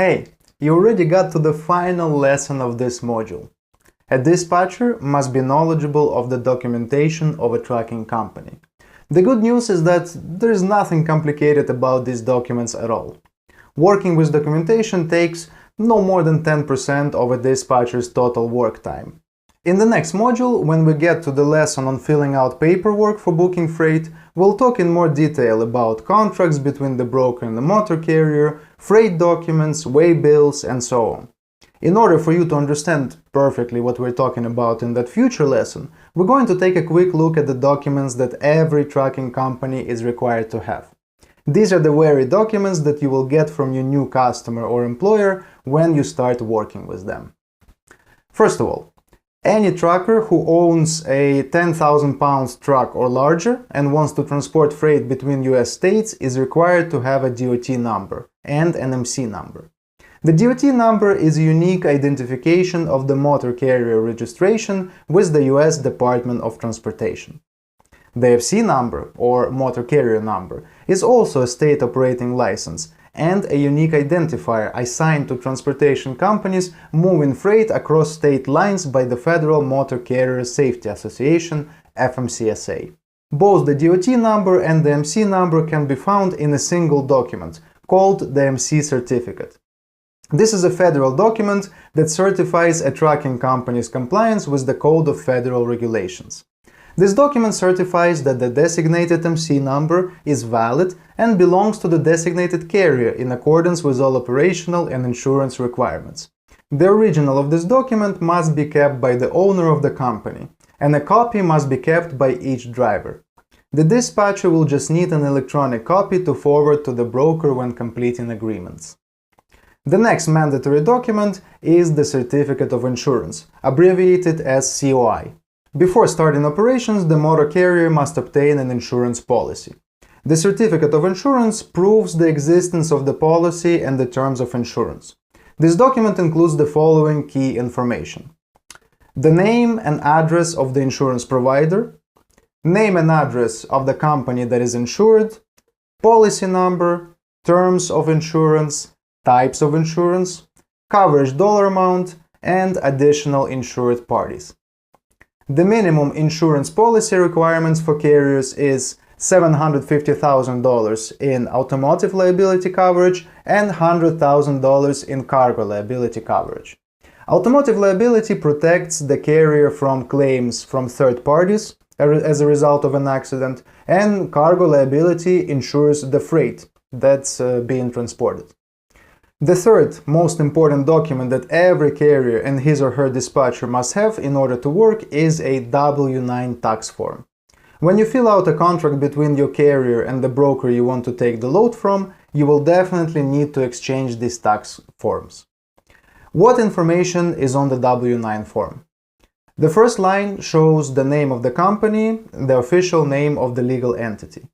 Hey, you already got to the final lesson of this module. A dispatcher must be knowledgeable of the documentation of a trucking company. The good news is that there is nothing complicated about these documents at all. Working with documentation takes no more than 10% of a dispatcher's total work time. In the next module, when we get to the lesson on filling out paperwork for booking freight, we'll talk in more detail about contracts between the broker and the motor carrier, freight documents, way bills, and so on. In order for you to understand perfectly what we're talking about in that future lesson, we're going to take a quick look at the documents that every trucking company is required to have. These are the very documents that you will get from your new customer or employer when you start working with them. First of all, any trucker who owns a 10,000 pounds truck or larger and wants to transport freight between US states is required to have a DOT number and an MC number. The DOT number is a unique identification of the motor carrier registration with the US Department of Transportation. The FC number, or motor carrier number, is also a state operating license and a unique identifier assigned to transportation companies moving freight across state lines by the Federal Motor Carrier Safety Association, FMCSA. Both the DOT number and the MC number can be found in a single document, called the MC certificate. This is a federal document that certifies a trucking company's compliance with the Code of Federal Regulations. This document certifies that the designated MC number is valid and belongs to the designated carrier in accordance with all operational and insurance requirements. The original of this document must be kept by the owner of the company, and a copy must be kept by each driver. The dispatcher will just need an electronic copy to forward to the broker when completing agreements. The next mandatory document is the Certificate of Insurance, abbreviated as COI. Before starting operations, the motor carrier must obtain an insurance policy. The Certificate of Insurance proves the existence of the policy and the terms of insurance. This document includes the following key information: the name and address of the insurance provider, name and address of the company that is insured, policy number, terms of insurance, types of insurance, coverage dollar amount, and additional insured parties. The minimum insurance policy requirements for carriers is $750,000 in automotive liability coverage and $100,000 in cargo liability coverage. Automotive liability protects the carrier from claims from third parties as a result of an accident, and cargo liability insures the freight that's being transported. The third most important document that every carrier and his or her dispatcher must have in order to work is a W-9 tax form. When you fill out a contract between your carrier and the broker you want to take the load from, you will definitely need to exchange these tax forms. What information is on the W-9 form? The first line shows the name of the company, the official name of the legal entity.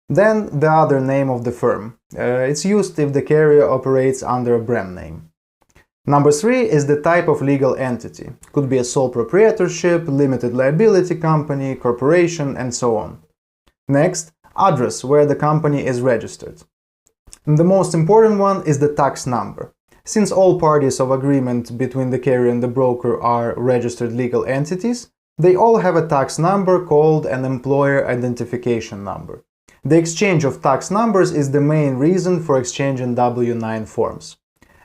Then the other name of the firm. It's used if the carrier operates under a brand name. Number 3 is the type of legal entity. Could be a sole proprietorship, limited liability company, corporation, and so on. Next, address where the company is registered. And the most important one is the tax number. Since all parties of agreement between the carrier and the broker are registered legal entities, they all have a tax number called an employer identification number. The exchange of tax numbers is the main reason for exchanging W-9 forms.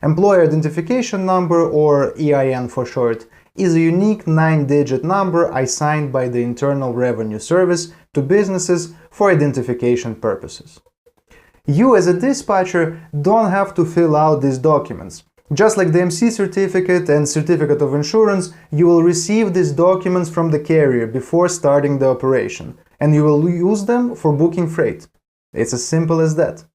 Employer Identification Number, or EIN for short, is a unique 9-digit number assigned by the Internal Revenue Service to businesses for identification purposes. You as a dispatcher don't have to fill out these documents. Just like the MC certificate and certificate of insurance, you will receive these documents from the carrier before starting the operation, and you will use them for booking freight. It's as simple as that.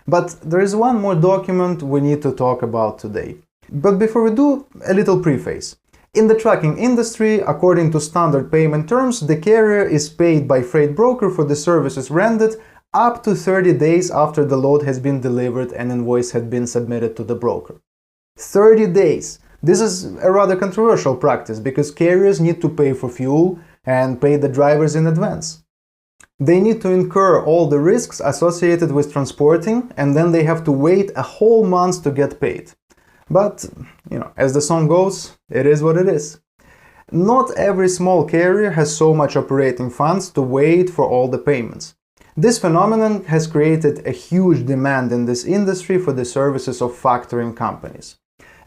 But there is one more document we need to talk about today. But before we do, a little preface. In the trucking industry, according to standard payment terms, the carrier is paid by freight broker for the services rendered up to 30 days after the load has been delivered and invoice had been submitted to the broker. 30 days! This is a rather controversial practice because carriers need to pay for fuel and pay the drivers in advance. They need to incur all the risks associated with transporting, and then they have to wait a whole month to get paid. But, as the song goes, it is what it is. Not every small carrier has so much operating funds to wait for all the payments. This phenomenon has created a huge demand in this industry for the services of factoring companies.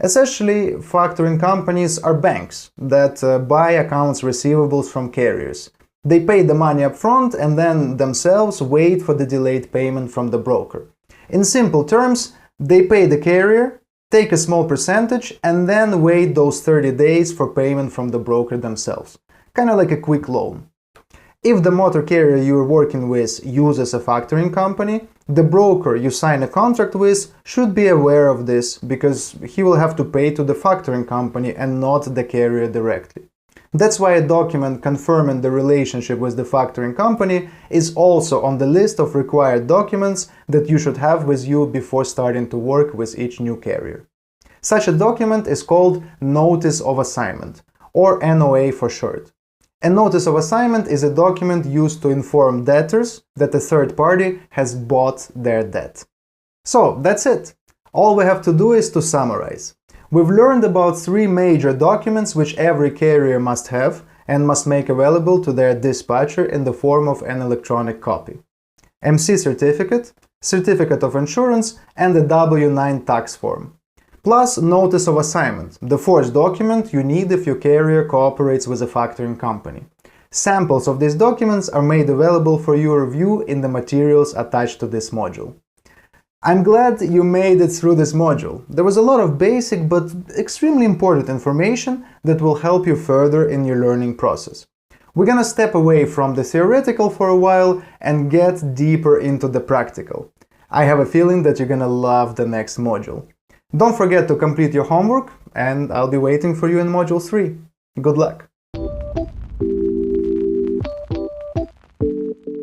Essentially, factoring companies are banks that buy accounts receivables from carriers. They pay the money up front and then themselves wait for the delayed payment from the broker. In simple terms, they pay the carrier, take a small percentage, and then wait those 30 days for payment from the broker themselves. Kind of like a quick loan. If the motor carrier you're working with uses a factoring company, the broker you sign a contract with should be aware of this because he will have to pay to the factoring company and not the carrier directly. That's why a document confirming the relationship with the factoring company is also on the list of required documents that you should have with you before starting to work with each new carrier. Such a document is called Notice of Assignment, or NOA for short. A notice of assignment is a document used to inform debtors that a third party has bought their debt. So, that's it. All we have to do is to summarize. We've learned about 3 major documents which every carrier must have and must make available to their dispatcher in the form of an electronic copy. MC certificate, certificate of insurance, and a W-9 tax form. Plus Notice of Assignment, the 4th document you need if your carrier cooperates with a factoring company. Samples of these documents are made available for your review in the materials attached to this module. I'm glad you made it through this module. There was a lot of basic but extremely important information that will help you further in your learning process. We're gonna step away from the theoretical for a while and get deeper into the practical. I have a feeling that you're gonna love the next module. Don't forget to complete your homework, and I'll be waiting for you in Module 3. Good luck!